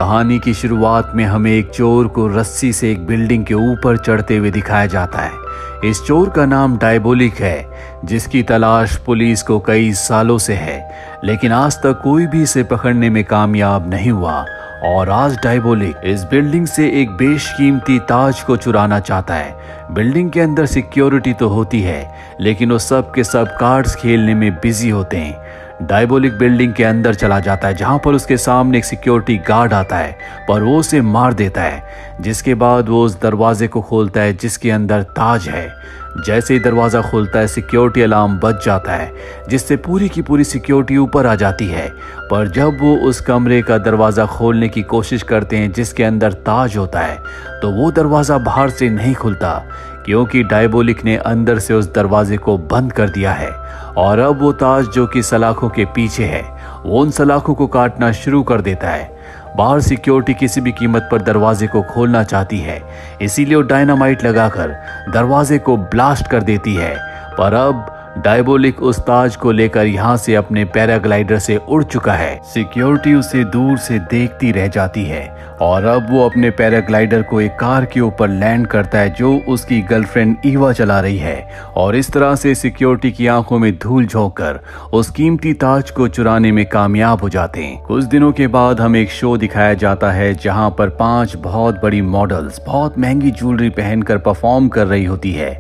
कहानी की शुरुआत में हमें एक चोर को रस्सी से एक बिल्डिंग के ऊपर चढ़ते हुए दिखाया जाता है। इस चोर का नाम डायबोलिक है, जिसकी तलाश पुलिस को कई सालों से है, लेकिन आज तक कोई भी इसे पकड़ने में कामयाब नहीं हुआ। और आज डायबोलिक इस बिल्डिंग से एक बेशकीमती ताज को चुराना चाहता है। बिल्डिंग के अंदर सिक्योरिटी तो होती है, लेकिन वो सब के सब कार्ड्स खेलने में बिजी होते हैं। डायबोलिक बिल्डिंग के अंदर चला जाता है, जहां पर उसके सामने एक सिक्योरिटी गार्ड आता है, पर वो उसे मार देता है। जिसके बाद वो उस दरवाजे को खोलता है जिसके अंदर ताज है। जैसे ही दरवाजा खुलता है, सिक्योरिटी अलार्म बज जाता है, जिससे पूरी की पूरी सिक्योरिटी ऊपर आ जाती है। पर जब वो उस कमरे का दरवाजा खोलने की कोशिश करते हैं जिसके अंदर ताज होता है, तो वो दरवाजा बाहर से नहीं खुलता, क्योंकि डायबोलिक ने अंदर से उस दरवाजे को बंद कर दिया है। और अब वो ताज जो कि सलाखों के पीछे है, वो उन सलाखों को काटना शुरू कर देता है। बाहर सिक्योरिटी किसी भी कीमत पर दरवाजे को खोलना चाहती है, इसीलिए वो डायनामाइट लगाकर दरवाजे को ब्लास्ट कर देती है। पर अब डायबोलिक उस ताज को लेकर यहाँ से अपने पैराग्लाइडर से उड़ चुका है। सिक्योरिटी उसे दूर से देखती रह जाती है और अब वो अपने पैराग्लाइडर को एक कार के ऊपर लैंड करता है जो उसकी गर्लफ्रेंड ईवा चला रही है। और इस तरह से सिक्योरिटी की आंखों में धूल झोंककर उस कीमती ताज को चुराने में कामयाब हो जाते हैं। कुछ दिनों के बाद हमें एक शो दिखाया जाता है जहां पर 5 बहुत बड़ी मॉडल्स बहुत महंगी ज्वेलरी पहनकर परफॉर्म कर रही होती है।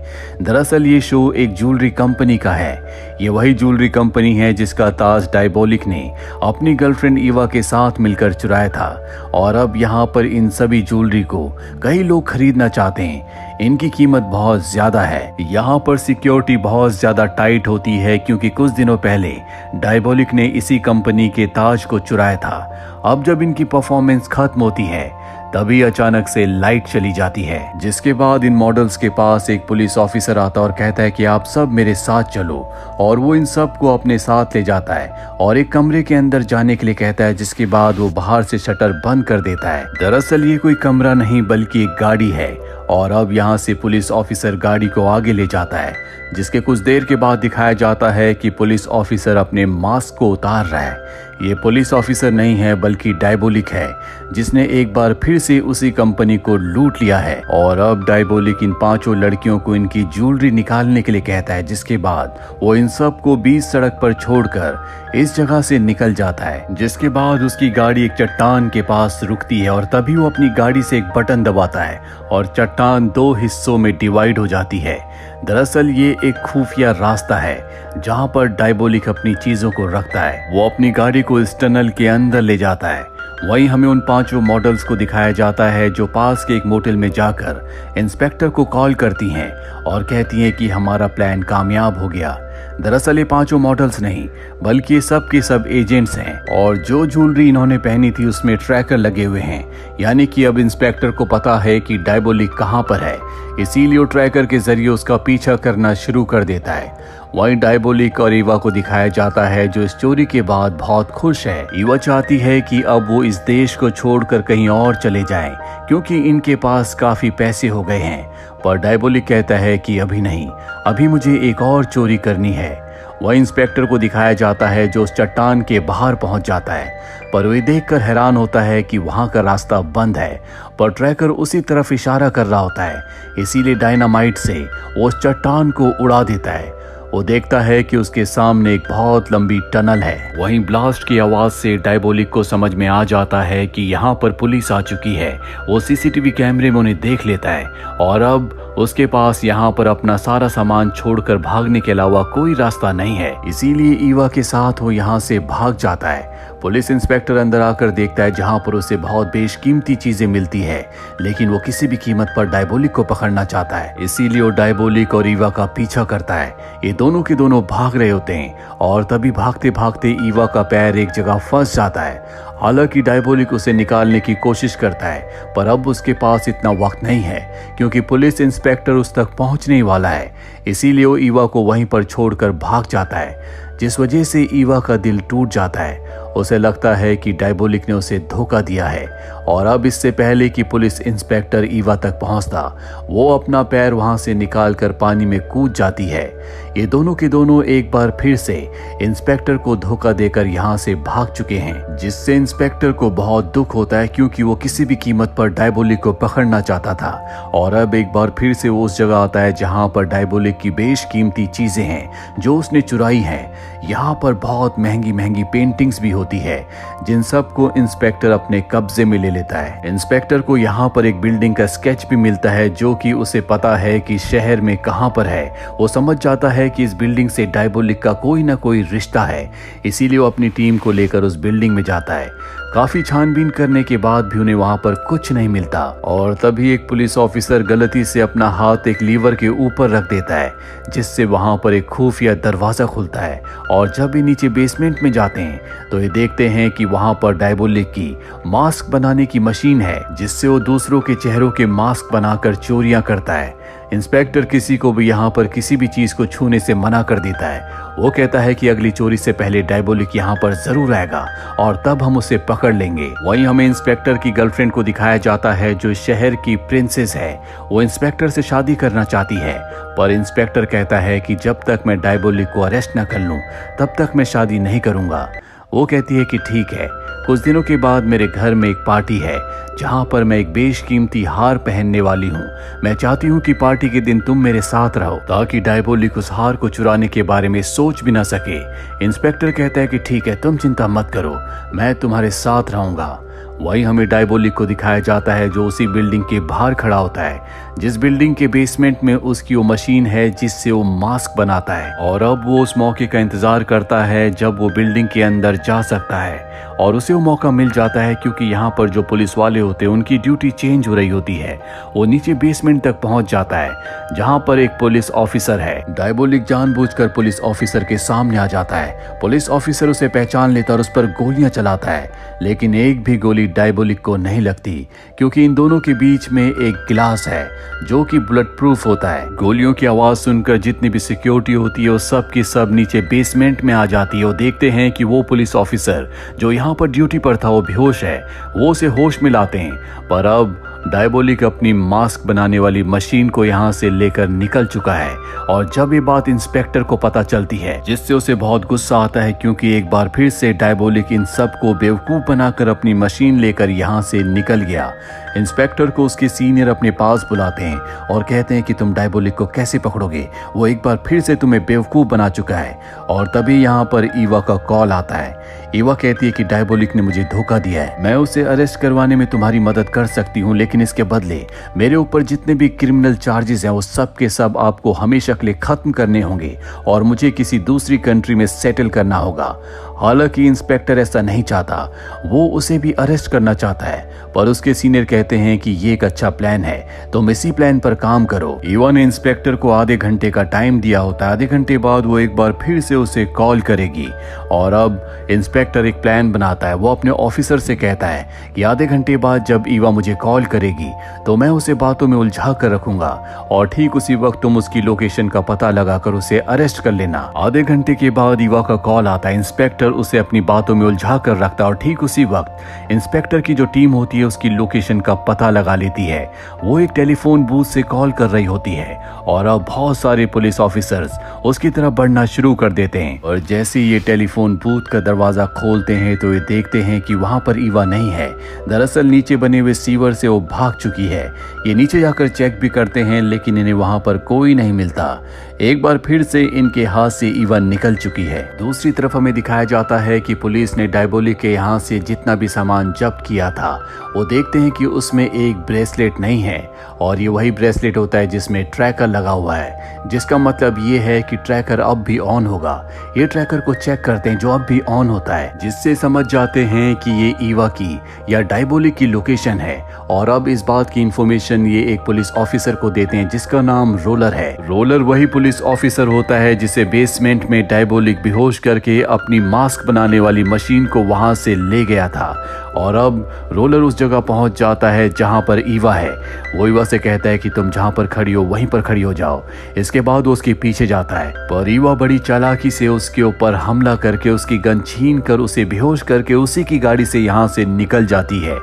दरअसल ये शो एक ज्वेलरी कंपनी का है। ये वही ज्वेलरी कंपनी है जिसका ताज डायबोलिक ने अपनी गर्लफ्रेंड ईवा के साथ मिलकर चुराया था। और अब यहाँ पर इन सभी ज्वेलरी को कई लोग खरीदना चाहते हैं। इनकी कीमत बहुत ज्यादा है। यहाँ पर सिक्योरिटी बहुत ज्यादा टाइट होती है, क्योंकि कुछ दिनों पहले डायबोलिक ने इसी कंपनी के ताज को चुराया था। अब जब इनकी परफॉर्मेंस खत्म होती है, तभी अचानक से लाइट चली जाती है, जिसके बाद इन मॉडल्स के पास एक पुलिस ऑफिसर आता और कहता है कि आप सब मेरे साथ चलो। और वो इन सब को अपने साथ ले जाता है और एक कमरे के अंदर जाने के लिए कहता है, जिसके बाद वो बाहर से शटर बंद कर देता है। दरअसल ये कोई कमरा नहीं बल्कि एक गाड़ी है। और अब यहाँ से पुलिस ऑफिसर गाड़ी को आगे ले जाता है, जिसके कुछ देर के बाद दिखाया जाता है कि पुलिस ऑफिसर अपने मास्क को उतार रहा है। ये पुलिस ऑफिसर नहीं है बल्कि डायबोलिक है, जिसने एक बार फिर से उसी कंपनी को लूट लिया है। और अब डायबोलिक इन 5 लड़कियों को इनकी ज्वेलरी निकालने के लिए कहता है, जिसके बाद वो इन सब को बीच सड़क पर छोड़कर इस जगह से निकल जाता है। जिसके बाद उसकी गाड़ी एक चट्टान के पास रुकती है और तभी वो अपनी गाड़ी से एक बटन दबाता है और चट्टान 2 हिस्सों में डिवाइड हो जाती है। दरअसल ये एक खुफिया रास्ता है जहां पर डायबोलिक अपनी चीजों को रखता है। वो अपनी गाड़ी को इस टनल के अंदर ले जाता है। वहीं हमें उन 5 मॉडल्स को दिखाया जाता है जो पास के एक मोटेल में जाकर इंस्पेक्टर को कॉल करती हैं और कहती हैं कि हमारा प्लान कामयाब हो गया। दरअसल ये 5 मॉडल्स नहीं बल्कि ये सब के सब एजेंट्स हैं, और जो ज्वेलरी इन्होंने पहनी थी उसमें ट्रैकर लगे हुए हैं। यानी कि अब इंस्पेक्टर को पता है कि डायबोलिक कहां पर है, इसीलिए वो ट्रैकर के जरिए उसका पीछा करना शुरू कर देता है। वहीं डायबोलिक और ईवा को दिखाया जाता है जो इस चोरी के बाद बहुत खुश है। ईवा चाहती है कि अब वो इस देश को छोड़कर कहीं और चले जाएं, क्योंकि इनके पास काफी पैसे हो गए हैं। पर डायबोलिक कहता है कि अभी नहीं, अभी मुझे एक और चोरी करनी है। वह इंस्पेक्टर को दिखाया जाता है जो उस चट्टान के बाहर पहुंच जाता है, पर वह देखकर हैरान होता है कि वहां का रास्ता बंद है। पर ट्रैकर उसी तरफ इशारा कर रहा होता है, इसीलिए डायनामाइट से वो उस चट्टान को उड़ा देता है। वो देखता है कि उसके सामने एक बहुत लंबी टनल है। वहीं ब्लास्ट की आवाज से डायबोलिक को समझ में आ जाता है कि यहाँ पर पुलिस आ चुकी है। वो सीसीटीवी कैमरे में उन्हें देख लेता है और अब उसके पास यहाँ पर अपना सारा सामान छोड़कर भागने के अलावा कोई रास्ता नहीं है, इसीलिए ईवा के साथ वो यहाँ से भाग जाता है। पुलिस इंस्पेक्टर अंदर आकर देखता है जहां पर उसे बहुत बेशकीमती चीजें मिलती है, लेकिन वो किसी भी कीमत पर डायबोलिक को पकड़ना चाहता है, इसीलिए वो डायबोलिक और ईवा का पीछा करता है। ये दोनों के दोनों भाग रहे होते हैं और तभी भागते भागते ईवा का पैर एक जगह फंस जाता है। हालांकि डायबोलिक उसे निकालने की कोशिश करता है, पर अब उसके पास इतना वक्त नहीं है क्योंकि पुलिस इंस्पेक्टर उस तक पहुंचने ही वाला है। इसीलिए वो ईवा को वहीं पर छोड़कर भाग जाता है, जिस वजह से ईवा का दिल टूट जाता है उसे लगता है कि डायबोलिक ने उसे धोखा दिया है और अब इससे पहले कि पुलिस इंस्पेक्टर ईवा तक पहुंचता, वो अपना पैर वहां से निकालकर पानी में कूद जाती है। ये दोनों के दोनों एक बार फिर से इंस्पेक्टर को धोखा देकर यहाँ से भाग चुके हैं, जिससे इंस्पेक्टर को बहुत दुख होता है क्योंकि वो किसी भी कीमत पर डायबोलिक को पकड़ना चाहता था। और अब एक बार फिर से वो उस जगह आता है जहाँ पर डायबोलिक की बेशकीमती चीजें हैं जो उसने चुराई हैं। यहाँ पर बहुत महंगी महंगी पेंटिंग्स भी होती है जिन सबको इंस्पेक्टर अपने कब्जे में ले लेता है। इंस्पेक्टर को यहाँ पर एक बिल्डिंग का स्केच भी मिलता है जो कि उसे पता है कि शहर में कहाँ पर है। वो समझ जाता है कि इस बिल्डिंग से डायबोलिक का कोई ना कोई रिश्ता है, इसीलिए वो अपनी टीम को लेकर उस बिल्डिंग में जाता है। काफी छानबीन करने के बाद भी उन्हें वहां पर कुछ नहीं मिलता और तभी एक पुलिस ऑफिसर गलती से अपना हाथ एक लीवर के ऊपर रख देता है, जिससे वहां पर एक खुफिया दरवाजा खुलता है। और जब ये नीचे बेसमेंट में जाते हैं तो ये देखते हैं कि वहां पर डायबोलिक की मास्क बनाने की मशीन है, जिससे वो दूसरों के चेहरों के मास्क बनाकर चोरियां करता है। इंस्पेक्टर किसी को भी यहाँ पर किसी भी चीज को छूने से मना कर देता है। वो कहता है कि अगली चोरी से पहले डायबोलिक यहाँ पर जरूर आएगा और तब हम उसे पकड़ लेंगे। वहीं हमें इंस्पेक्टर की गर्लफ्रेंड को दिखाया जाता है जो शहर की प्रिंसेस है। वो इंस्पेक्टर से शादी करना चाहती है, पर इंस्पेक्टर कहता है कि जब तक मैं डायबोलिक को अरेस्ट न कर लूं तब तक मैं शादी नहीं करूंगा। वो कहती है कि ठीक है। कुछ दिनों के बाद मेरे घर में एक पार्टी है जहां पर मैं एक बेशकीमती हार पहनने वाली हूं। मैं चाहती हूं कि पार्टी के दिन तुम मेरे साथ रहो ताकि डायबोलिक उस हार को चुराने के बारे में सोच भी ना सके। इंस्पेक्टर कहता है कि ठीक है, तुम चिंता मत करो, मैं तुम्हारे साथ रहूंगा। वहीं हमें डायबोलिक को दिखाया जाता है जो उसी बिल्डिंग के बाहर खड़ा होता है, जिस बिल्डिंग के बेसमेंट में उसकी वो मशीन है जिससे वो मास्क बनाता है। और अब वो उस मौके का इंतजार करता है जब वो बिल्डिंग के अंदर जा सकता है और उसे वो मौका मिल जाता है क्योंकि यहाँ पर जो पुलिस वाले होते हैं उनकी ड्यूटी चेंज हो रही होती है। वो नीचे बेसमेंट तक पहुंच जाता है जहाँ पर एक पुलिस ऑफिसर है। डायबोलिक जानबूझकर पुलिस ऑफिसर के सामने आ जाता है। पुलिस ऑफिसर उसे पहचान लेता और उस पर गोलियां चलाता है, लेकिन एक भी गोली डायबोलिक को नहीं लगती क्योंकि इन दोनों के बीच में एक गिलास है जो कि बुलेट प्रूफ होता है। गोलियों की आवाज सुनकर जितनी भी सिक्योरिटी होती है वो सब की सब नीचे बेसमेंट में आ जाती है। वो देखते हैं कि वो पुलिस ऑफिसर जो यहाँ पर ड्यूटी पर था वो बेहोश है। वो उसे होश में लाते हैं, पर अब डायबोलिक अपनी मास्क बनाने वाली मशीन को यहाँ से लेकर निकल चुका है। और जब ये बात इंस्पेक्टर को पता चलती है जिससे उसे बहुत गुस्सा आता है क्योंकि एक बार फिर से डायबोलिक इन सबको बेवकूफ बनाकर अपनी मशीन लेकर यहाँ से निकल गया। इंस्पेक्टर को उसके सीनियर अपने पास बुलाते हैं और कहते हैं कि तुम डायबोलिक को कैसे पकड़ोगे, वो एक बार फिर से तुम्हें बेवकूफ बना चुका है। और तभी यहाँ पर ईवा का कॉल आता है। ईवा कहती है कि डायबोलिक ने मुझे धोखा दिया है, मैं उसे अरेस्ट करवाने में तुम्हारी मदद कर सकती हूँ, लेकिन इसके बदले मेरे ऊपर जितने भी क्रिमिनल चार्जेस हैं वो सब के सब आपको हमेशा के लिए खत्म करने होंगे और मुझे किसी दूसरी कंट्री में सेटल करना होगा। हालांकि इंस्पेक्टर ऐसा नहीं चाहता, वो उसे भी अरेस्ट करना चाहता है, पर उसके सीनियर कहते हैं कि ये एक अच्छा प्लान है, तुम इसी प्लान पर काम करो। ईवा ने इंस्पेक्टर को आधे घंटे का टाइम दिया होता है। आधे घंटे बाद वो एक बार फिर से उसे कॉल करेगी और अब इंस्पेक्टर एक प्लान बनाता है। वो अपने ऑफिसर से कहता है कि आधे घंटे बाद जब ईवा मुझे कॉल करेगी तो मैं उसे बातों में उलझा कर रखूंगा और ठीक उसी वक्त तुम उसकी लोकेशन का पता लगाकर उसे अरेस्ट कर लेना। आधे घंटे के बाद ईवा का कॉल आता है। इंस्पेक्टर उसे अपनी बातों में उलझा कर रखता है और ठीक उसी वक्त इंस्पेक्टर की जो टीम होती है उसकी लोकेशन का पता लगा लेती है। वो एक टेलीफोन बूथ से कॉल कर रही होती है और अब बहुत सारे पुलिस ऑफिसर्स उसकी तरफ बढ़ना शुरू कर देते हैं। और जैसे ये टेलीफोन बूथ का दरवाजा खोलते हैं तो ये देखते हैं कि वहां पर ईवा नहीं है। दरअसल नीचे बने हुए सीवर से वो भाग चुकी है। ये नीचे जाकर चेक भी करते हैं लेकिन इन्हें वहां पर कोई नहीं मिलता। एक बार फिर से इनके हाथ से ईवा निकल चुकी है। दूसरी तरफ हमें दिखाया जाता है कि पुलिस ने डायबोलिक के यहाँ से जितना भी सामान जब्त किया था वो देखते हैं कि उसमें एक ब्रेसलेट नहीं है और ये वही ब्रेसलेट होता है जिसमें ट्रैकर लगा हुआ है, जिसका मतलब ये है कि ट्रैकर अब भी ऑन होगा। ये ट्रैकर को चेक करते हैं जो अब भी ऑन होता है, जिससे समझ जाते हैं कि ये ईवा की या डायबोलिक की लोकेशन है। और अब इस बात की इंफॉर्मेशन ये एक पुलिस ऑफिसर को देते हैं जिसका नाम रोलर है। रोलर वही पुलिस ऑफिसर होता है जिसे बेसमेंट में डायबोलिक बेहोश करके अपनी मास्क बनाने वाली मशीन को वहां से ले गया था। और अब रोलर उस जगह पहुंच जाता है जहां पर ईवा है। वो ईवा से कहता है कि तुम जहां पर खड़ी हो वहीं पर खड़ी हो जाओ। इसके बाद वो उसके पीछे जाता है, पर ईवा बड़ी चालाकी से उसके ऊपर हमला करके उसकी गन छीन कर उसे बेहोश करके उसी की गाड़ी से यहाँ से निकल जाती है।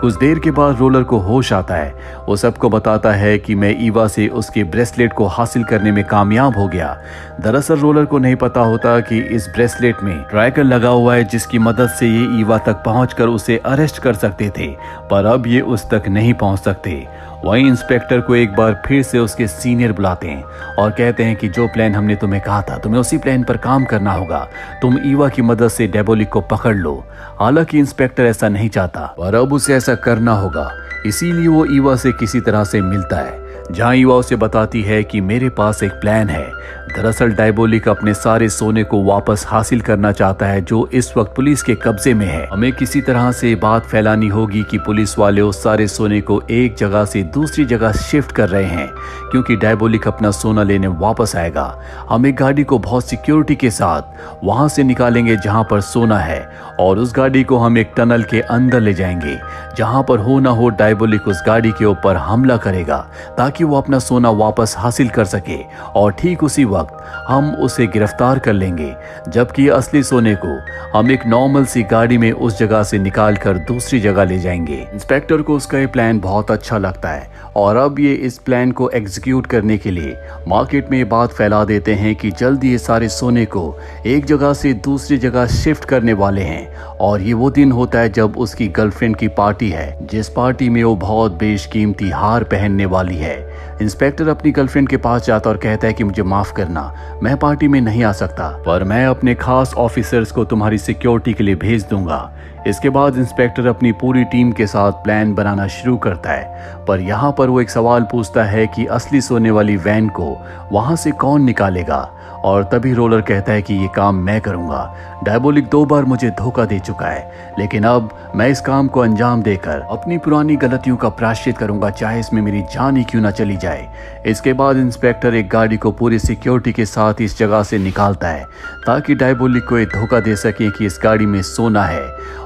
कुछ देर के बाद रोलर को होश आता है। वो सबको बताता है कि मैं ईवा से उसके ब्रेसलेट को हासिल करने में कामयाब हो गया। दरअसल रोलर को नहीं पता होता कि इस ब्रेसलेट में ट्रैकर लगा हुआ है, जिसकी मदद से ये ईवा तक पहुंचकर उसे अरेस्ट कर सकते थे, पर अब ये उस तक नहीं पहुंच सकते। वहीं इंस्पेक्टर को एक बार फिर से उसके सीनियर बुलाते हैं और कहते हैं कि जो प्लान हमने तुम्हें कहा था, तुम्हें उसी प्लान पर काम करना होगा। तुम ईवा की मदद से डायबोलिक को पकड़ लो। हालांकि इंस्पेक्टर ऐसा नहीं चाहता, पर अब उसे ऐसा करना होगा। इसीलिए वो ईवा से किसी तरह से मिलता है, जहां ईवा उसे बताती है कि मेरे पास एक प्लान है। दरअसल डायबोलिक अपने सारे सोने को वापस हासिल करना चाहता है, जो इस वक्त पुलिस के कब्जे में है। हमें किसी तरह से बात फैलानी होगी कि पुलिस वाले उस सारे सोने को एक जगह से दूसरी जगह शिफ्ट कर रहे हैं, क्योंकि डायबोलिक अपना सोना लेने वापस आएगा। हम एक गाड़ी को बहुत सिक्योरिटी के साथ वहां से निकालेंगे जहां पर सोना है, और उस गाड़ी को हम एक टनल के अंदर ले जाएंगे, जहां पर हो ना हो डायबोलिक उस गाड़ी के ऊपर हमला करेगा ताकि वो अपना सोना वापस हासिल कर सके, और ठीक उसी वक्त हम उसे गिरफ्तार कर लेंगे, जबकि असली सोने को हम एक नॉर्मल सी गाड़ी में उस जगह से निकाल कर दूसरी जगह ले जाएंगे। इंस्पेक्टर को उसका ये प्लान बहुत अच्छा लगता है, और अब ये इस प्लान को एग्जीक्यूट करने के लिए मार्केट में ये बात फैला देते हैं कि जल्दी ये सारे सोने को एक जगह से दूसरी जगह शिफ्ट करने वाले हैं। और ये वो दिन होता है जब उसकी गर्लफ्रेंड की पार्टी है, जिस पार्टी में वो बहुत बेशकीमती हार पहनने वाली है। इंस्पेक्टर अपनी गर्लफ्रेंड के पास जाता और कहता है कि मुझे माफ करना, मैं पार्टी में नहीं आ सकता, पर मैं अपने खास ऑफिसर्स को तुम्हारी सिक्योरिटी के लिए भेज दूंगा। इसके बाद इंस्पेक्टर अपनी पूरी टीम के साथ प्लान बनाना शुरू करता है, पर यहाँ पर वो एक सवाल पूछता है कि असली सोने वाली वैन को वहाँ से कौन निकालेगा। और तभी रोलर कहता है कि ये काम मैं करूँगा। डायबोलिक 2 बार मुझे धोखा दे चुका है, लेकिन अब मैं इस काम को अंजाम देकर अपनी पुरानी गलतियों का प्रायश्चित करूँगा, चाहे इसमें मेरी जान ही क्यों ना चली जाए। इसके बाद इंस्पेक्टर एक गाड़ी को पूरी सिक्योरिटी के साथ इस जगह से निकालता है, ताकि डायबोलिक को ये धोखा दे सके कि इस गाड़ी में सोना है।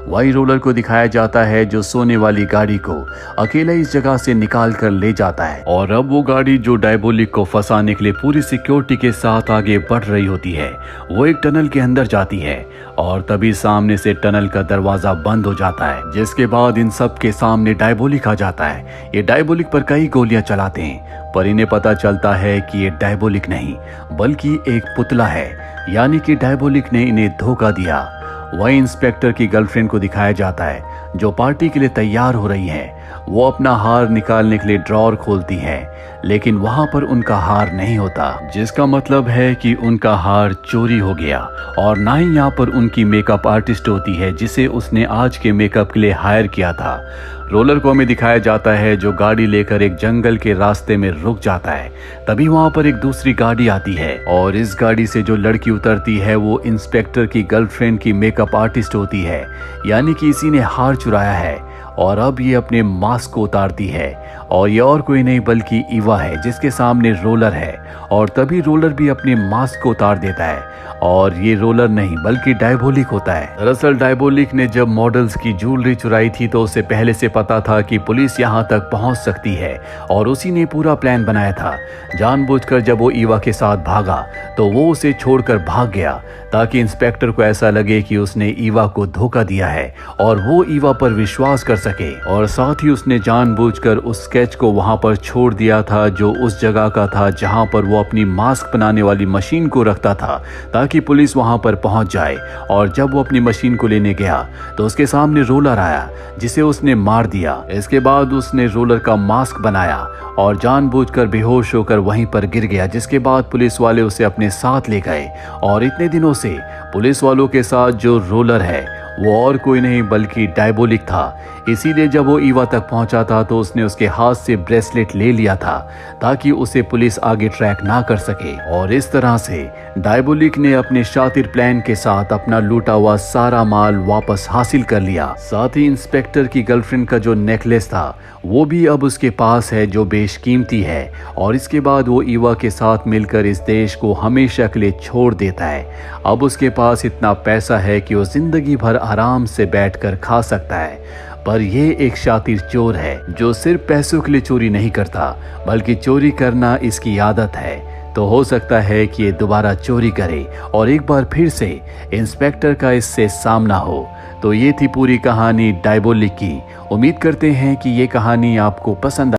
वही रोलर को दिखाया जाता है जो सोने वाली गाड़ी को अकेला इस जगह से निकाल कर ले जाता है। और अब वो गाड़ी जो डायबोलिक को फंसाने के लिए पूरी सिक्योरिटी के साथ आगे बढ़ रही होती है, वो एक टनल के अंदर जाती है, और तभी सामने से टनल का दरवाजा बंद हो जाता है, जिसके बाद इन सब के सामने डायबोलिक आ जाता है। ये डायबोलिक पर कई गोलियां चलाते हैं, पर इन्हें पता चलता है कि ये डायबोलिक नहीं बल्कि एक पुतला है, यानी कि डायबोलिक ने इन्हें धोखा दिया। वही इंस्पेक्टर की गर्लफ्रेंड को दिखाया जाता है, जो पार्टी के लिए तैयार हो रही है। वो अपना हार निकालने के लिए ड्रॉर खोलती है, लेकिन वहां पर उनका हार नहीं होता, जिसका मतलब है कि उनका हार चोरी हो गया। और ना ही यहाँ पर उनकी मेकअप आर्टिस्ट होती है, जिसे उसने आज के मेकअप के लिए हायर किया था। रोलर को हमें दिखाया जाता है जो गाड़ी लेकर एक जंगल के रास्ते में रुक जाता है। तभी वहां पर एक दूसरी गाड़ी आती है, और इस गाड़ी से जो लड़की उतरती है वो इंस्पेक्टर की गर्लफ्रेंड की मेकअप आर्टिस्ट होती है, यानी कि इसी ने हार चुराया है। और अब ये अपने मास्क को उतारती है, और ये और कोई नहीं बल्कि ईवा है, जिसके सामने रोलर है। और तभी रोलर भी अपने मास्क को उतार देता है, और ये रोलर नहीं बल्कि डायबोलिक होता है। दरअसल डायबोलिक ने जब मॉडल्स की ज्वेलरी चुराई थी तो उसे पहले से पता था कि पुलिस यहाँ तक पहुँच सकती है, और उसी ने पूरा प्लान बनाया था। जानबूझकर जब वो ईवा के साथ भागा तो वो उसे छोड़कर भाग गया, ताकि इंस्पेक्टर को ऐसा लगे कि उसने ईवा को धोखा दिया है और वो ईवा पर विश्वास कर सके। और साथ ही उसने जानबूझकर उस स्केच को वहां पर छोड़ दिया था, जो उस जगह का था जहां पर वो अपनी मास्क बनाने वाली मशीन को रखता था, ताकि पुलिस वहां पर पहुंच जाए। और जब वो अपनी मशीन को लेने गया तो उसके सामने रोलर आया, जिसे उसने मार दिया। इसके बाद उसने रोलर का मास्क बनाया और जानबूझकर बेहोश होकर वहीं पर गिर गया, जिसके बाद पुलिस वाले उसे अपने साथ ले गए। और इतने दिनों से पुलिस वालों के साथ जो रोलर है वो और कोई नहीं बल्कि डायबोलिक था। इसीलिए जब वो ईवा तक पहुंचा था तो उसने उसके हाथ से ब्रेसलेट ले लिया था ताकि उसे पुलिस आगे ट्रैक ना कर सके। और इस तरह से डायबोलिक ने अपने शातिर प्लान के साथ अपना लूटा हुआ सारा माल वापस हासिल कर लिया। साथ ही इंस्पेक्टर की गर्लफ्रेंड का जो नेकलेस था वो भी अब उसके पास है, जो बेशकीमती है। और इसके बाद वो ईवा के साथ मिलकर इस देश को हमेशा के लिए छोड़ देता है। अब उसके पास इतना पैसा है कि वो जिंदगी भर आराम से बैठकर खा सकता है। पर ये एक शातिर चोर है जो सिर्फ पैसों के लिए चोरी नहीं करता, बल्कि चोरी करना इसकी आदत है। तो हो सकता है कि ये दोबारा चोरी करे और एक बार फिर से इंस्पेक्टर का इससे सामना हो। तो ये थी पूरी कहानी डायबोलिक की। उम्मीद करते हैं कि ये कहानी आपको पसंद